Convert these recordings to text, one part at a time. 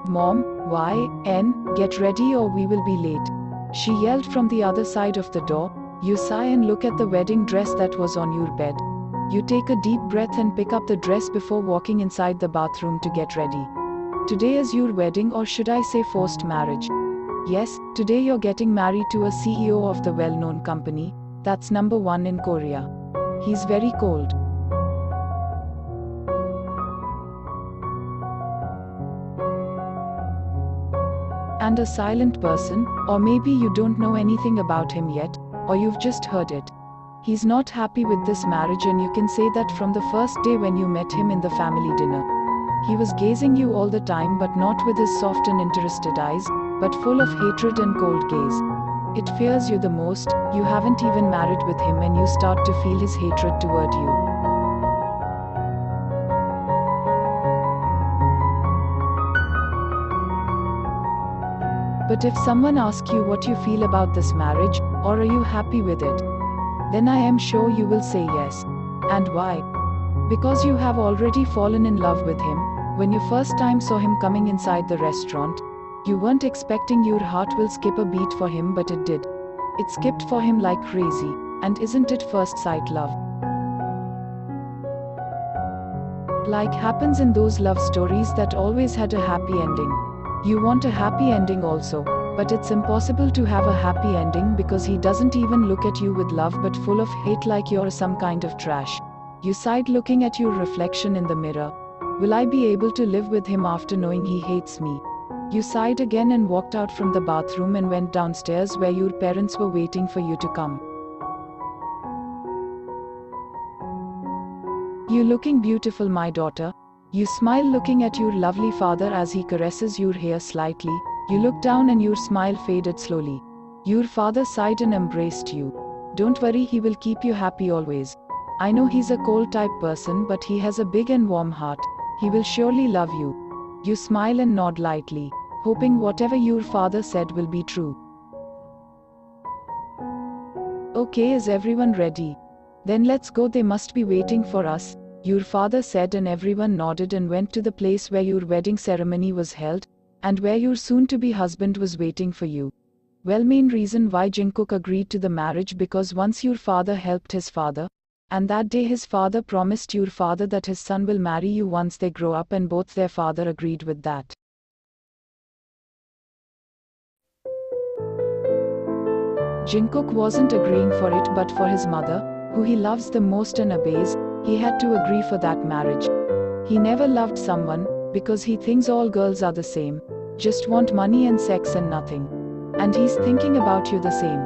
Mom, why, get ready or we will be late. She yelled from the other side of the door. You sigh and look at the wedding dress that was on your bed. You take a deep breath and pick up the dress before walking inside the bathroom to get ready. Today is your wedding, or should I say forced marriage. Yes, today you're getting married to a CEO of the well-known company, that's #1 in Korea. He's very cold. And a silent person, or maybe you don't know anything about him yet, or you've just heard it. He's not happy with this marriage, and you can say that from the first day when you met him in the family dinner. He was gazing you all the time, but not with his soft and interested eyes, but full of hatred and cold gaze. It fears you the most. You haven't even married with him and you start to feel his hatred toward you. But if someone asks you what you feel about this marriage, or are you happy with it, then I am sure you will say yes. And why? Because you have already fallen in love with him. When you first time saw him coming inside the restaurant, you weren't expecting your heart will skip a beat for him, but it did. It skipped for him like crazy. And isn't it first sight love? Like happens in those love stories that always had a happy ending. You want a happy ending also, but it's impossible to have a happy ending because he doesn't even look at you with love but full of hate, like you're some kind of trash. You sighed looking at your reflection in the mirror. Will I be able to live with him after knowing he hates me? You sighed again and walked out from the bathroom and went downstairs where your parents were waiting for you to come. You looking beautiful, my daughter. You smile looking at your lovely father as he caresses your hair slightly. You look down and your smile faded slowly. Your father sighed and embraced you. Don't worry, he will keep you happy always. I know he's a cold type person, but he has a big and warm heart. He will surely love you. You smile and nod lightly, hoping whatever your father said will be true. Okay, is everyone ready? Then let's go, they must be waiting for us, your father said, and everyone nodded and went to the place where your wedding ceremony was held, and where your soon-to-be husband was waiting for you. Well, main reason why Jungkook agreed to the marriage because once your father helped his father, and that day his father promised your father that his son will marry you once they grow up, and both their father agreed with that. Jungkook wasn't agreeing for it, but for his mother, who he loves the most and obeys, he had to agree for that marriage. He never loved someone, because he thinks all girls are the same, just want money and sex and nothing. And he's thinking about you the same.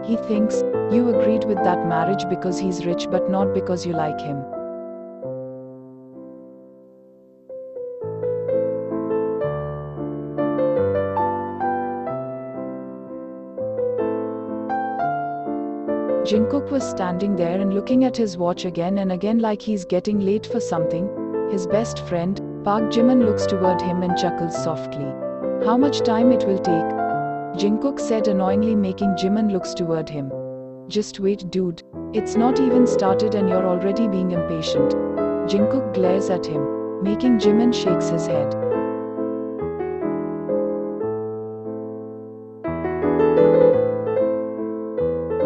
He thinks you agreed with that marriage because he's rich, but not because you like him. Jungkook was standing there and looking at his watch again and again like he's getting late for something. His best friend, Park Jimin, looks toward him and chuckles softly. How much time it will take? Jungkook said annoyingly, making Jimin looks toward him. Just wait, dude. It's not even started and you're already being impatient. Jungkook glares at him, making Jimin shakes his head.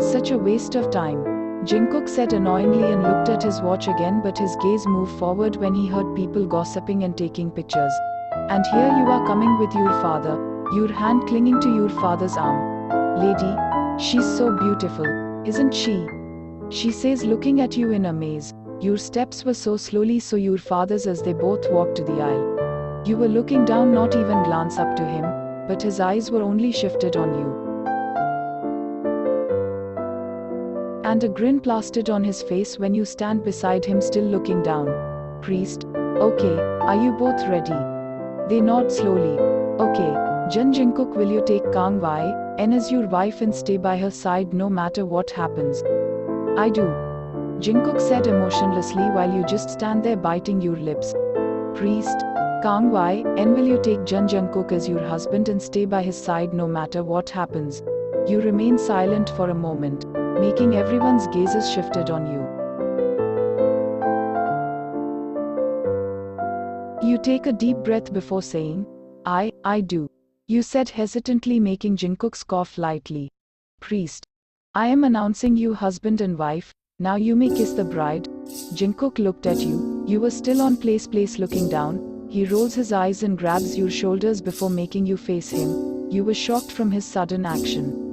Such a waste of time, Jungkook said annoyingly and looked at his watch again, but his gaze moved forward when he heard people gossiping and taking pictures. And here you are coming with your father, your hand clinging to your father's arm. Lady, she's so beautiful, isn't she? She says, looking at you in amaze. Your steps were so slowly, so your father's, as they both walked to the aisle. You were looking down, not even glance up to him, but his eyes were only shifted on you. And a grin plastered on his face when you stand beside him still looking down. Priest, okay, are you both ready? They nod slowly. Okay, Jungkook, will you take Kang Wai as your wife and stay by her side no matter what happens? I do. Jungkook said emotionlessly while you just stand there biting your lips. Priest, Kang Wai, will you take Jungkook as your husband and stay by his side no matter what happens? You remain silent for a moment, making everyone's gazes shifted on you. You take a deep breath before saying, I do. You said hesitantly, making Jungkook cough lightly. Priest. I am announcing you husband and wife, now you may kiss the bride. Jungkook looked at you, you were still on place looking down. He rolls his eyes and grabs your shoulders before making you face him. You were shocked from his sudden action.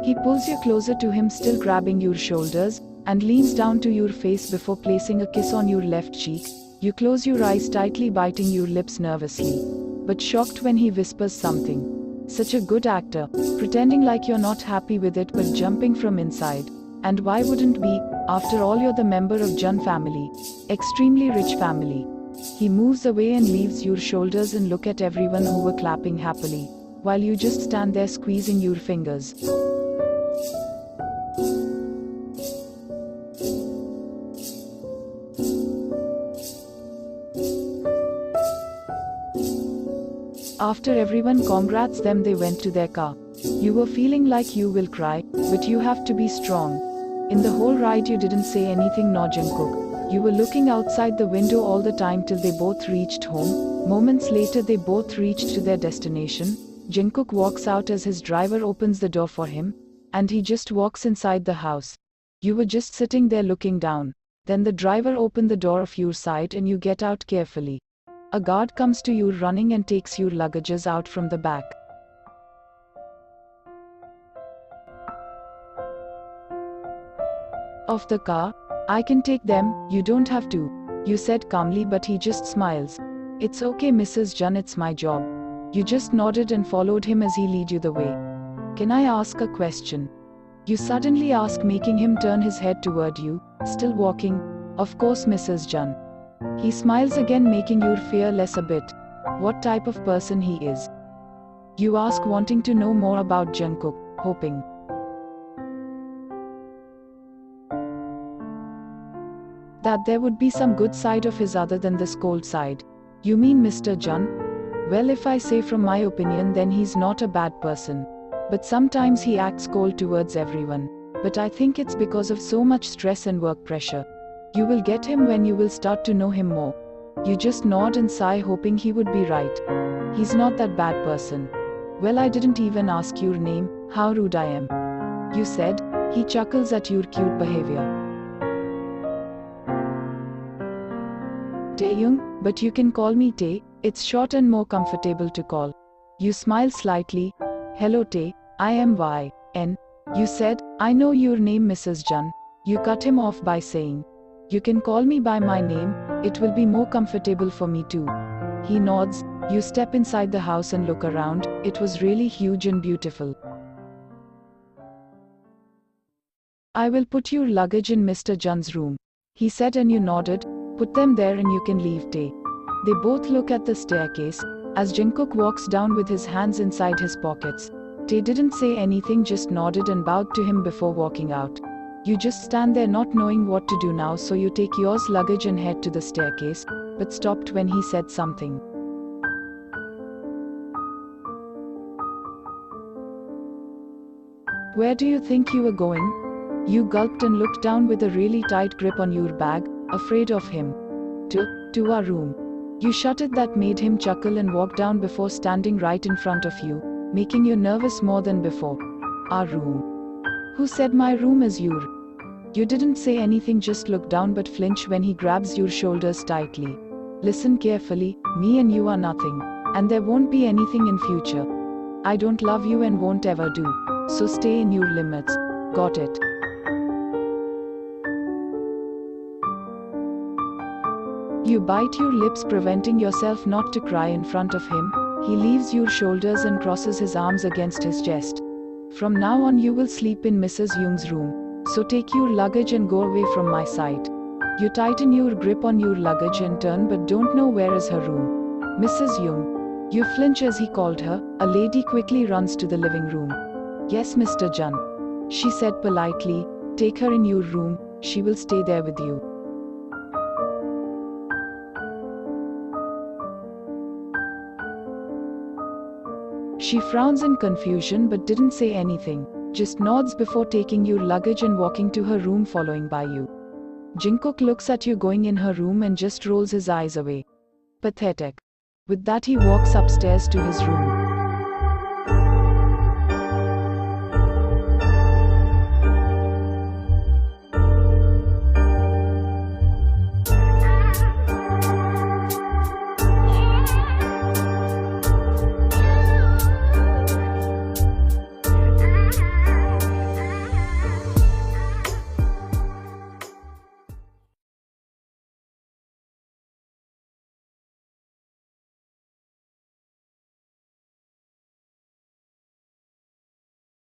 He pulls you closer to him, still grabbing your shoulders, and leans down to your face before placing a kiss on your left cheek. You close your eyes tightly, biting your lips nervously, but shocked when he whispers something. Such a good actor, pretending like you're not happy with it but jumping from inside. And why wouldn't be? After all, you're the member of Jeon family. Extremely rich family. He moves away and leaves your shoulders and look at everyone who were clapping happily, while you just stand there squeezing your fingers. After everyone congrats them, they went to their car. You were feeling like you will cry, but you have to be strong. In the whole ride you didn't say anything, nor Jungkook. You were looking outside the window all the time till they both reached home. Moments later they both reached to their destination. Jungkook walks out as his driver opens the door for him, and he just walks inside the house. You were just sitting there looking down. Then the driver opened the door of your side and you get out carefully. A guard comes to you running and takes your luggages out from the back of the car. I can take them, you don't have to, you said calmly, but he just smiles. It's okay Mrs. Jeon, it's my job. You just nodded and followed him as he lead you the way. Can I ask a question? You suddenly ask, making him turn his head toward you, still walking. Of course Mrs. Jeon. He smiles again, making you fear less a bit. What type of person he is? You ask, wanting to know more about Jungkook, hoping that there would be some good side of his other than this cold side. You mean Mr. Jeon? Well, if I say from my opinion, then he's not a bad person. But sometimes he acts cold towards everyone. But I think it's because of so much stress and work pressure. You will get him when you will start to know him more. You just nod and sigh, hoping he would be right. He's not that bad person. Well, I didn't even ask your name, how rude I am. You said. He chuckles at your cute behavior. Taeyoung, but you can call me Tae, it's short and more comfortable to call. You smile slightly. Hello Tae, I am YN. You said. I know your name Mrs. Jeon. You cut him off by saying, you can call me by my name, it will be more comfortable for me too. He nods. You step inside the house and look around. It was really huge and beautiful. I will put your luggage in Mr. Jeon's room, he said, and you nodded. Put them there and you can leave Tae. They both look at the staircase as Jungkook walks down with his hands inside his pockets. Tae didn't say anything, just nodded and bowed to him before walking out. You just stand there not knowing what to do now, so you take yours luggage and head to the staircase, but stopped when he said something. Where do you think you were going? You gulped and looked down with a really tight grip on your bag, afraid of him. To our room. You shuddered. That made him chuckle and walk down before standing right in front of you, making you nervous more than before. Our room. Who said my room is your? You didn't say anything, just look down but flinch when he grabs your shoulders tightly. Listen carefully, me and you are nothing. And there won't be anything in future. I don't love you and won't ever do. So stay in your limits. Got it? You bite your lips, preventing yourself not to cry in front of him. He leaves your shoulders and crosses his arms against his chest. From now on you will sleep in Mrs. Jung's room. So take your luggage and go away from my sight. You tighten your grip on your luggage and turn, but don't know where is her room. Mrs. Jung. You flinch as he called her. A lady quickly runs to the living room. Yes, Mr. Jeon. She said politely. Take her in your room, she will stay there with you. She frowns in confusion but didn't say anything. Just nods before taking your luggage and walking to her room following by you. Jungkook looks at you going in her room and just rolls his eyes away. Pathetic. With that he walks upstairs to his room.